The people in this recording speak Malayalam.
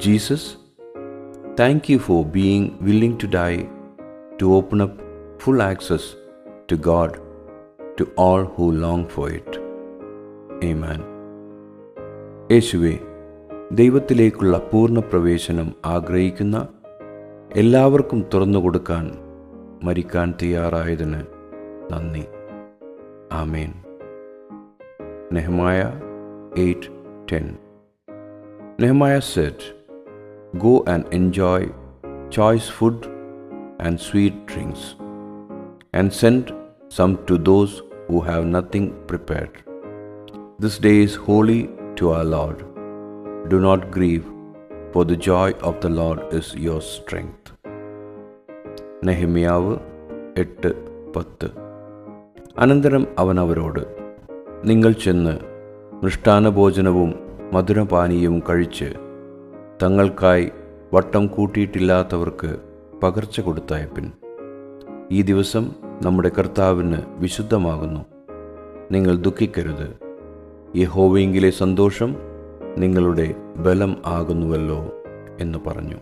Jesus, thank you for being willing to die to open up full access to God to all who long for it. Amen. യേശുവേ, ദൈവത്തിലേക്കുള്ള പൂർണ്ണ പ്രവേശനം ആഗ്രഹിക്കുന്ന എല്ലാവർക്കും തുറന്നുകൊടുക്കാൻ മരിക്കാൻ തയ്യാറായതിന് നന്ദി. ആമേൻ. Nehemiah 8:10. Nehemiah said, "Go and enjoy choice food and sweet drinks, and send some to those who have nothing prepared. This day is holy to our Lord. Do not grieve, for the joy of the Lord is your strength." നെഹെമ്യാവ് 8:10. അനന്തരം അവൻ അവരോട്, നിങ്ങൾ ചെന്ന് മൃഷ്ടാന്നഭോജനവും മധുരപാനീയവും കഴിച്ച് തങ്ങൾക്കായി വട്ടം കൂട്ടിയിട്ടില്ലാത്തവർക്ക് പകർച്ച കൊടുത്തയപ്പിൻ. ഈ ദിവസം നമ്മുടെ കർത്താവിന് വിശുദ്ധമാകുന്നു. നിങ്ങൾ ദുഃഖിക്കരുത്. യഹോവയിങ്കിലെ സന്തോഷം നിങ്ങളുടെ ബലം ആകുന്നുവല്ലോ എന്ന് പറഞ്ഞു.